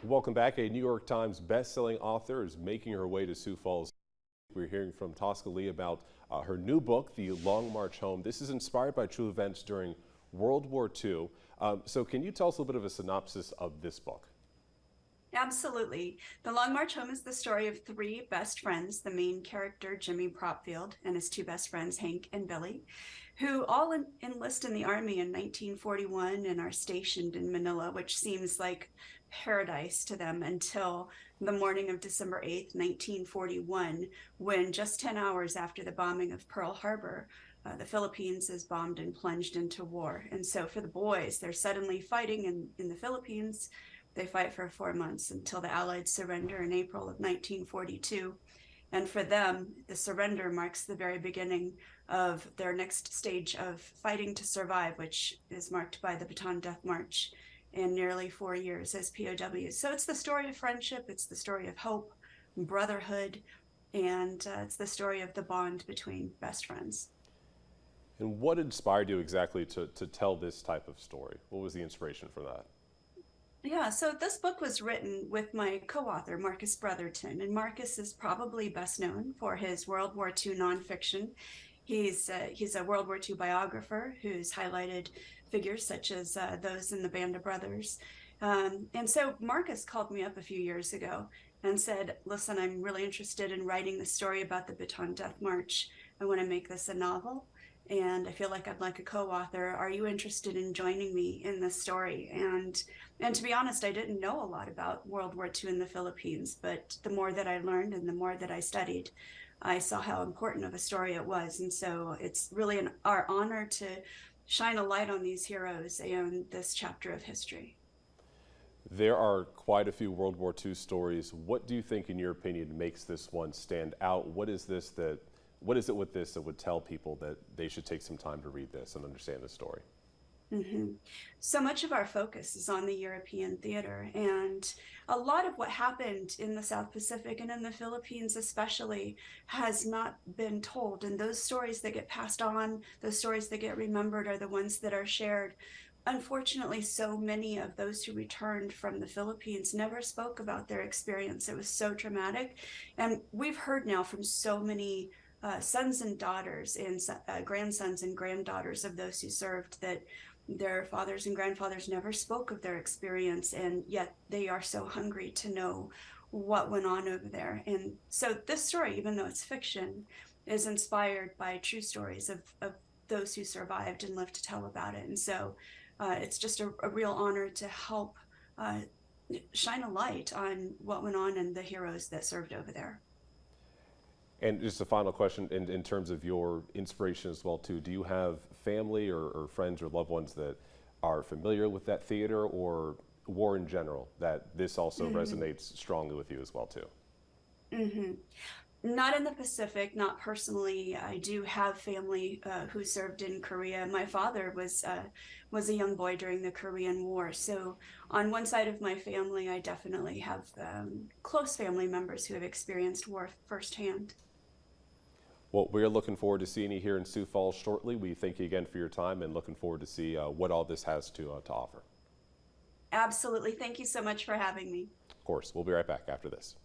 Welcome back. A New York Times best-selling author is making her way to Sioux Falls. We're hearing from Tosca Lee about her new book, The Long March Home. This is inspired by true events during World War II. So can you tell us a little bit of a synopsis of this book? Absolutely. The Long March Home is the story of three best friends, the main character, Jimmy Propfield, and his two best friends, Hank and Billy, who all enlist in the Army in 1941 and are stationed in Manila, which seems like paradise to them until the morning of December 8th, 1941, when just 10 hours after the bombing of Pearl Harbor, the Philippines is bombed and plunged into war. And so for the boys, they're suddenly fighting in the Philippines. They fight for 4 months until the Allies surrender in April of 1942. And for them, the surrender marks the very beginning of their next stage of fighting to survive, which is marked by the Bataan Death March in nearly 4 years as POWs. So it's the story of friendship, it's the story of hope, brotherhood, and it's the story of the bond between best friends. And what inspired you exactly to tell this type of story? What was the inspiration for that? Yeah, so this book was written with my co-author, Marcus Brotherton, and Marcus is probably best known for his World War II nonfiction. He's a World War II biographer who's highlighted figures such as those in the Band of Brothers. And so Marcus called me up a few years ago and said, listen, I'm really interested in writing the story about the Bataan Death March. I want to make this a novel, and I feel like I'd like a co-author. Are you interested in joining me in this story? And to be honest, I didn't know a lot about World War II in the Philippines, but the more that I learned and the more that I studied, I saw how important of a story it was. And so it's really our honor to shine a light on these heroes and this chapter of history. There are quite a few World War II stories. What do you think, in your opinion, makes this one stand out? What is it with this that would tell people that they should take some time to read this and understand the story? So much of our focus is on the European theater, and a lot of what happened in the South Pacific and in the Philippines especially has not been told. And those stories that get passed on, those stories that get remembered, are the ones that are shared. Unfortunately, so many of those who returned from the Philippines never spoke about their experience. It was so traumatic. And we've heard now from so many sons and daughters and grandsons and granddaughters of those who served that their fathers and grandfathers never spoke of their experience, and yet they are so hungry to know what went on over there. And so this story, even though it's fiction, is inspired by true stories of those who survived and lived to tell about it. And so it's just a real honor to help shine a light on what went on and the heroes that served over there. And just a final question, in terms of your inspiration as well too, do you have family or friends or loved ones that are familiar with that theater or war in general, that this also resonates strongly with you as well too? Mm-hmm. Not in the Pacific, not personally. I do have family who served in Korea. My father was a young boy during the Korean War. So on one side of my family, I definitely have close family members who have experienced war firsthand. Well, we're looking forward to seeing you here in Sioux Falls shortly. We thank you again for your time and looking forward to see what all this has to offer. Absolutely. Thank you so much for having me. Of course, we'll be right back after this.